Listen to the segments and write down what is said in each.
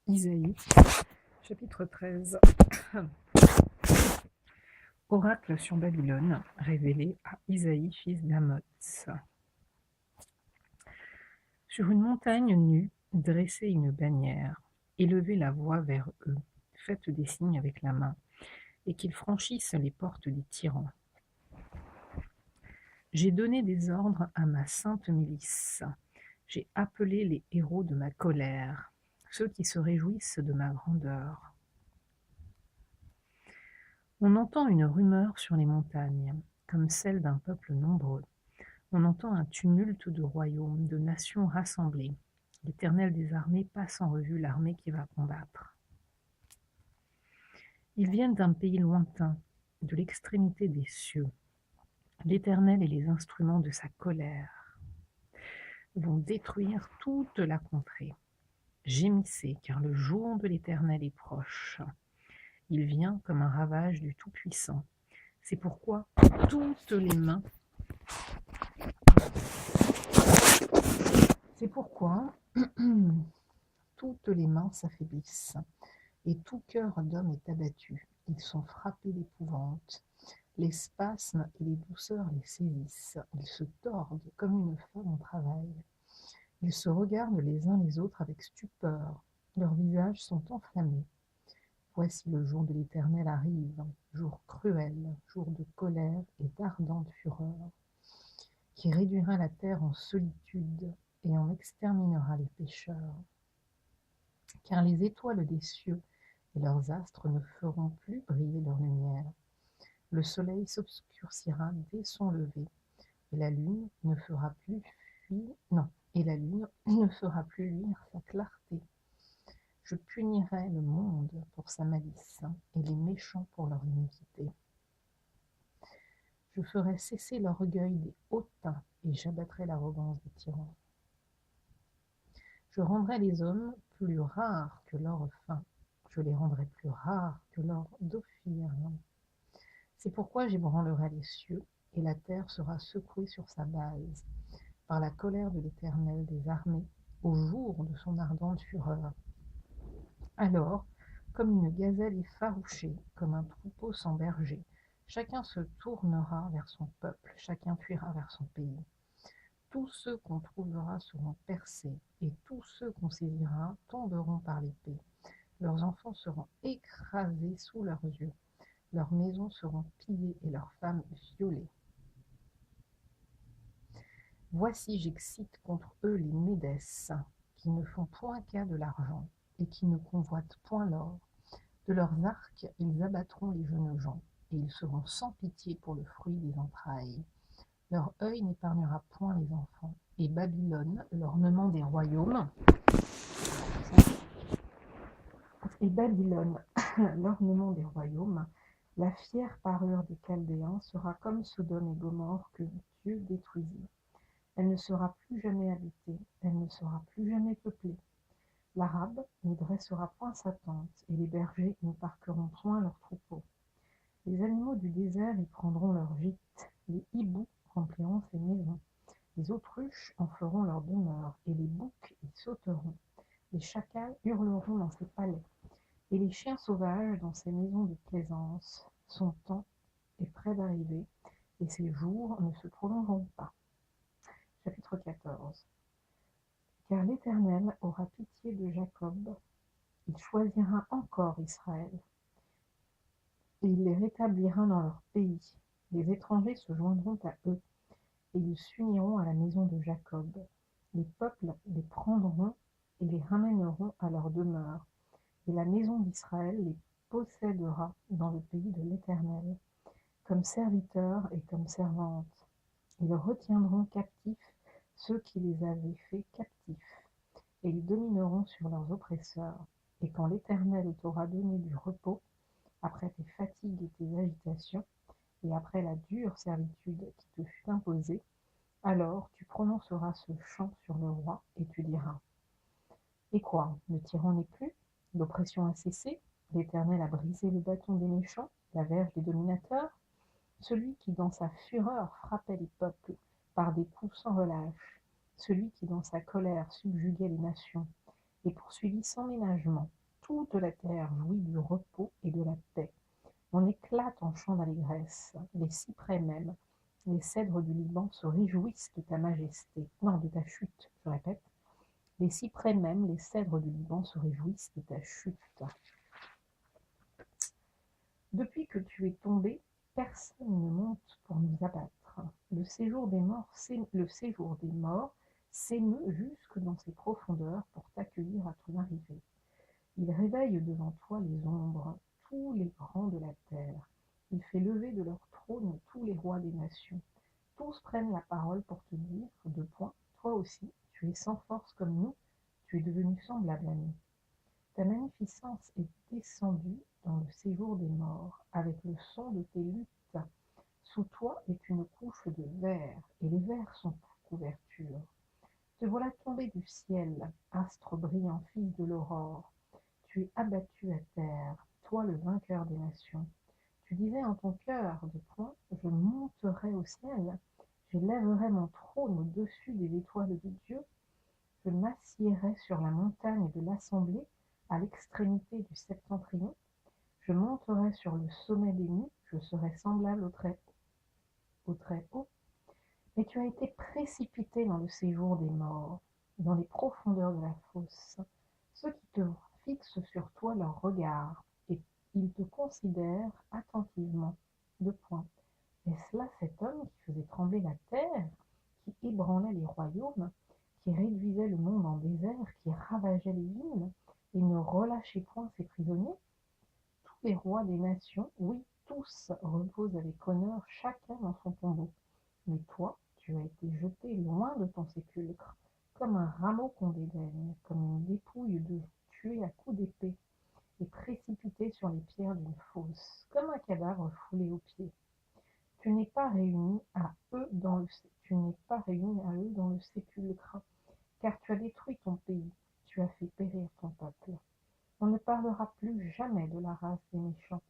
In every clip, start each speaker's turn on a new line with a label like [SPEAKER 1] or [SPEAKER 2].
[SPEAKER 1] Isaïe, chapitre 13. Oracle sur Babylone, révélé à Isaïe, fils d'Amoz. Sur une montagne nue, dressez une bannière, élevez la voix vers eux, faites des signes avec la main, et qu'ils franchissent les portes des tyrans. J'ai donné des ordres à ma sainte milice, j'ai appelé les héros de ma colère, ceux qui se réjouissent de ma grandeur. On entend une rumeur sur les montagnes, comme celle d'un peuple nombreux. On entend un tumulte de royaumes, de nations rassemblées. L'Éternel des armées passe en revue l'armée qui va combattre. Ils viennent d'un pays lointain, de l'extrémité des cieux. L'Éternel et les instruments de sa colère vont détruire toute la contrée. Gémissez, car le jour de l'Éternel est proche. Il vient comme un ravage du Tout-Puissant. C'est pourquoi toutes les mains s'affaiblissent, et tout cœur d'homme est abattu. Ils sont frappés d'épouvante. Les spasmes et les douceurs les saisissent. Ils se tordent comme une femme au travail. Ils se regardent les uns les autres avec stupeur. Leurs visages sont enflammés. Voici le jour de l'Éternel arrive, jour cruel, jour de colère et d'ardente fureur, qui réduira la terre en solitude et en exterminera les pécheurs. Car les étoiles des cieux et leurs astres ne feront plus briller leur lumière. Le soleil s'obscurcira dès son lever, et la lune ne fera plus luire sa clarté. Je punirai le monde pour sa malice, et les méchants pour leur iniquité. Je ferai cesser l'orgueil des hautains, et j'abattrai l'arrogance des tyrans. Je rendrai les hommes plus rares que l'or fin, je les rendrai plus rares que l'or d'Ophir. C'est pourquoi j'ébranlerai les cieux, et la terre sera secouée sur sa base, par la colère de l'Éternel des armées, au jour de son ardente fureur. Alors, comme une gazelle effarouchée, comme un troupeau sans berger, chacun se tournera vers son peuple, chacun fuira vers son pays. Tous ceux qu'on trouvera seront percés, et tous ceux qu'on saisira tomberont par l'épée. Leurs enfants seront écrasés sous leurs yeux, leurs maisons seront pillées et leurs femmes violées. Voici j'excite contre eux les Médès, qui ne font point cas de l'argent, et qui ne convoitent point l'or. De leurs arcs ils abattront les jeunes gens, et ils seront sans pitié pour le fruit des entrailles. Leur œil n'épargnera point les enfants, et Babylone, l'ornement des royaumes, la fière parure des Chaldéens sera comme Sodome et Gomorrhe que Dieu détruisit. Elle ne sera plus jamais habitée, elle ne sera plus jamais peuplée. L'Arabe n'y dressera point sa tente, et les bergers n'y parqueront point leurs troupeaux. Les animaux du désert y prendront leur gîte, les hiboux rempliront ses maisons, les autruches en feront leur demeure, et les boucs y sauteront. Les chacals hurleront dans ses palais, et les chiens sauvages dans ses maisons de plaisance. Son temps est près d'arriver, et ses jours ne se prolongeront pas. Chapitre 14. Car l'Éternel aura pitié de Jacob, il choisira encore Israël, et il les rétablira dans leur pays. Les étrangers se joindront à eux, et ils s'uniront à la maison de Jacob. Les peuples les prendront et les ramèneront à leur demeure, et la maison d'Israël les possédera dans le pays de l'Éternel, comme serviteurs et comme servantes. Ils retiendront captifs ceux qui les avaient faits captifs, et ils domineront sur leurs oppresseurs. Et quand l'Éternel t'aura donné du repos, après tes fatigues et tes agitations, et après la dure servitude qui te fut imposée, alors tu prononceras ce chant sur le roi, et tu diras: Et quoi, le tyran n'est plus? L'oppression a cessé? L'Éternel a brisé le bâton des méchants, la verge des dominateurs? Celui qui dans sa fureur frappait les peuples par des coups sans relâche, celui qui dans sa colère subjuguait les nations, et poursuivit sans ménagement, toute la terre jouit du repos et de la paix. On éclate en chants d'allégresse. Les cyprès même, les cèdres du Liban se réjouissent de ta majesté. Non, de ta chute, je répète. Les cyprès même, les cèdres du Liban se réjouissent de ta chute. Depuis que tu es tombé, personne ne monte pour nous abattre. Le séjour des morts s'émeut jusque dans ses profondeurs pour t'accueillir à ton arrivée. Il réveille devant toi les ombres, tous les grands de la terre. Il fait lever de leur trône tous les rois des nations. Tous prennent la parole pour te dire, deux points, toi aussi, tu es sans force comme nous, tu es devenu semblable à nous. Ta magnificence est descendue dans le séjour des morts, avec le son de tes luttes. Sous toi est une couche de verre, et les vers sont ta couverture. Te voilà tombé du ciel, astre brillant, fils de l'aurore. Tu es abattu à terre, toi le vainqueur des nations. Tu disais en ton cœur, de point, je monterai au ciel, j'élèverai mon trône au-dessus des étoiles de Dieu, je m'assiérai sur la montagne de l'assemblée, à l'extrémité du septentrion, je monterai sur le sommet des nues, je serai semblable au très haut. Mais tu as été précipité dans le séjour des morts, dans les profondeurs de la fosse. Ceux qui te fixent sur toi leur regard, et ils te considèrent attentivement. Deux points. Est-ce là cet homme qui faisait trembler la terre, qui ébranlait les royaumes, qui réduisait le monde en désert, qui ravageait les villes, et ne relâchait point ses prisonniers? Tous les rois des nations, oui, tous reposent avec honneur, chacun dans son tombeau. Mais toi, tu as été jeté loin de ton sépulcre, comme un rameau qu'on dédaigne, comme une dépouille de tuée à coups d'épée, et précipité sur les pierres d'une fosse, comme un cadavre foulé aux pieds. Tu n'es pas réuni à eux dans le sépulcre, car tu as détruit ton pays, tu as fait périr ton peuple. On ne parlera plus jamais de la race des méchants.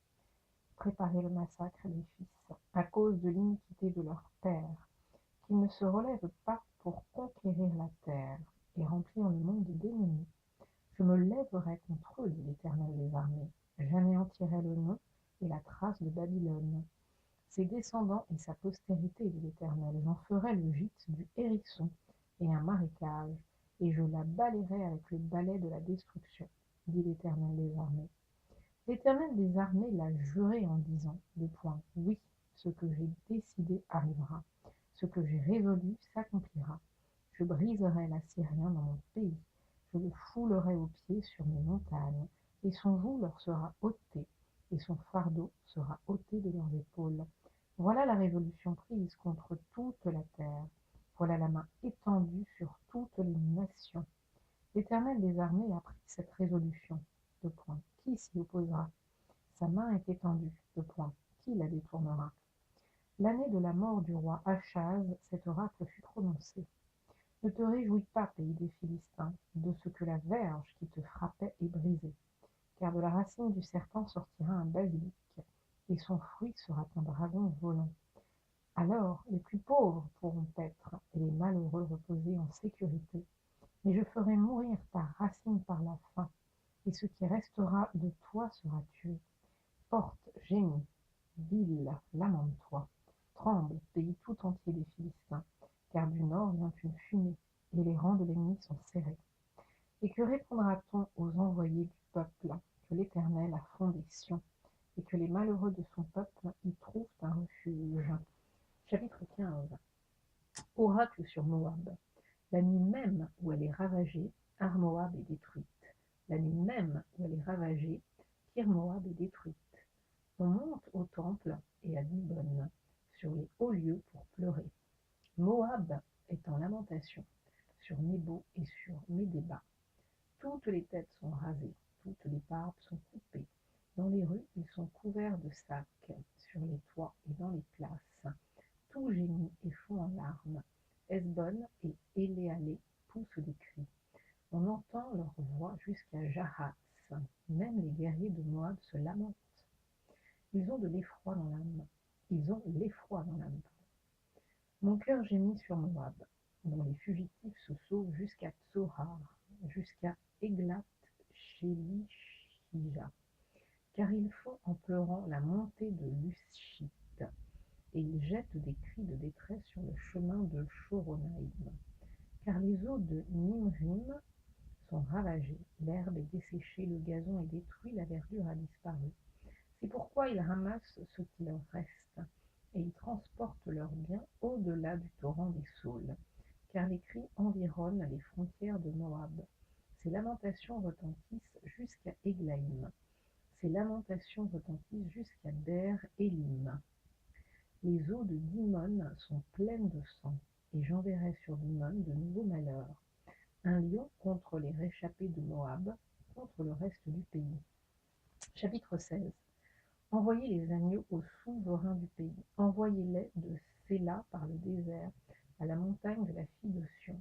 [SPEAKER 1] Préparez le massacre des fils, à cause de l'iniquité de leur père, qu'ils ne se relèvent pas pour conquérir la terre et remplir le monde d'ennemis. Je me lèverai contre eux, dit l'Éternel des armées. J'anéantirai le nom et la trace de Babylone. Ses descendants et sa postérité, dit l'Éternel. J'en ferai le gîte du hérisson et un marécage, et je la balayerai avec le balai de la destruction, dit l'Éternel des armées. L'Éternel des armées l'a juré en disant, deux points, oui, ce que j'ai décidé arrivera, ce que j'ai résolu s'accomplira. Je briserai l'Assyrien dans mon pays, je le foulerai aux pieds sur mes montagnes, et son joug leur sera ôté, et son fardeau sera ôté de leurs épaules. Voilà la révolution prise contre toute la terre, voilà la main étendue sur toutes les nations. L'Éternel des armées a pris cette résolution, deux points. Qui s'y opposera? Sa main est étendue, deux points. Qui la détournera? L'année de la mort du roi Achaz, cet oracle fut prononcé. Ne te réjouis pas, pays des Philistins, de ce que la verge qui te frappait est brisée, car de la racine du serpent sortira un basilic, et son fruit sera un dragon volant. Alors les plus pauvres pourront paître, et les malheureux reposer en sécurité. Mais je ferai mourir ta racine par la faim, et ce qui restera de toi sera tué. Porte, gémis, ville, lamente-toi. Tremble, pays tout entier des Philistins, car du nord vient une fumée, et les rangs de l'ennemi sont serrés. Et que répondra-t-on aux envoyés du peuple, que l'Éternel a fondé Sion, et que les malheureux de son peuple y trouvent un refuge? Chapitre 15. Oracle sur Moab. La nuit même où elle est ravagée, Ar-Moab est détruite. La nuit même où elle est ravagée, Kir-Moab est détruite. On monte au temple et à Dibon, sur les hauts lieux pour pleurer. Moab est en lamentation, sur Nebo et sur Médéba. Toutes les têtes sont rasées, toutes les barbes sont coupées. Dans les rues, ils sont couverts de sacs, sur les toits et dans les places. Tout gémit et fond en larmes. Hesbon et Éléalé poussent des cris. On entend leur voix jusqu'à Jahas. Même les guerriers de Moab se lamentent. Ils ont de l'effroi dans l'âme. Ils ont l'effroi dans l'âme. Mon cœur gémit sur Moab, dont les fugitifs se sauvent jusqu'à Tsoar, jusqu'à Eglat-Shélish. l'herbe est desséchée, le gazon est détruit, la verdure a disparu. C'est pourquoi ils ramassent ce qui leur reste, et ils transportent leurs biens au-delà du torrent des saules, car les cris environnent les frontières de Moab. Ces lamentations retentissent jusqu'à Églaïm. Ces lamentations retentissent jusqu'à Ber Élim. Les eaux de Dimon sont pleines de sang, et j'enverrai sur Dimon de nouveaux malheurs. Un lion contre les réchappés de Moab, contre le reste du pays. Chapitre 16. Envoyez les agneaux aux souverains du pays. Envoyez-les de Séla par le désert, à la montagne de la fille de Sion.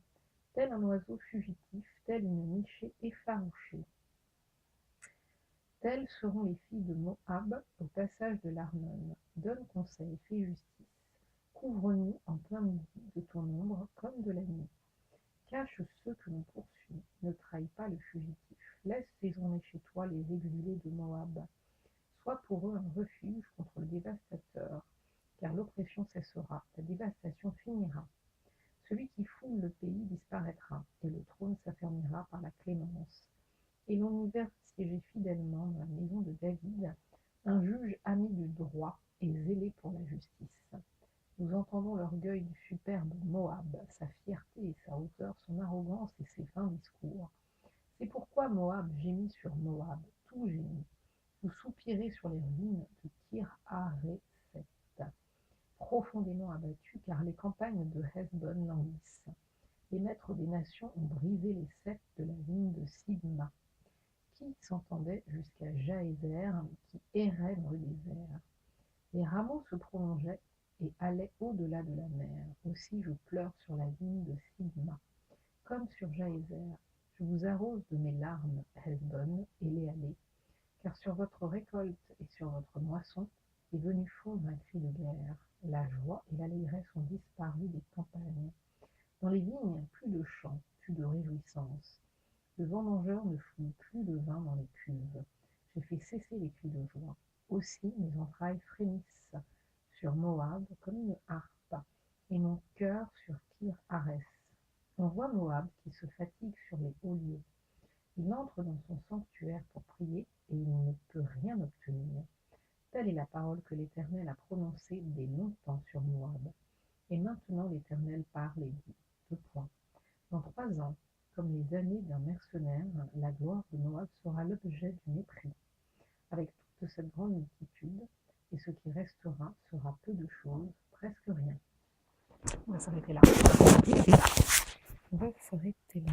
[SPEAKER 1] Tel un oiseau fugitif, tel une nichée effarouchée. Telles seront les filles de Moab au passage de l'Arnon. Donne conseil, fais justice. Couvre-nous en plein midi de ton ombre comme de la nuit. Cache ceux que l'on poursuit. Ne trahis pas le fugitif. Laisse séjourner chez toi les exilés de Moab. Sois pour eux un refuge contre le dévastateur, car l'oppression cessera, la dévastation finira. Celui qui foule le pays disparaîtra, et le trône s'affermira par la clémence. Et l'on y verra siéger fidèlement dans la maison de David un juge ami du droit et zélé pour la justice. Nous entendons l'orgueil du superbe Moab, sa fierté et sa hauteur, son arrogance et ses vains discours. C'est pourquoi Moab gémit sur Moab, tout gémit. Vous soupirez sur les ruines de Kir-Hareset, profondément abattues, car les campagnes de Hesbon languissent. Les maîtres des nations ont brisé les ceps de la vigne de Sibma, qui s'entendait jusqu'à Jaézer, qui errait dans le désert. Les rameaux se prolongeaient et allaient au-delà de la mer. Aussi je pleure sur la vigne de Sibma, comme sur Jaézer. Je vous arrose de mes larmes, Hesbon, et les allées, car sur votre récolte et sur votre moisson est venu fondre un cri de guerre. La joie et l'allégresse ont disparu des campagnes. Dans les vignes, plus de chants, plus de réjouissance. Le vendangeur ne foule plus de vin dans les cuves. J'ai fait cesser les cris de joie. Aussi mes entrailles frémissent sur Moab comme une harpe, et mon cœur sur Kir-Hares. On voit Moab qui se fatigue sur les hauts lieux. Il entre dans son sanctuaire pour prier, et il ne peut rien obtenir. Telle est la parole que l'Éternel a prononcée dès longtemps sur Moab. Et maintenant l'Éternel parle et dit, 2 points. Dans 3 ans, comme les années d'un mercenaire, la gloire de Moab sera l'objet du mépris. Avec toute cette grande multitude, et ce qui restera sera peu de choses, presque rien. On va s'arrêter là. On va s'arrêter là.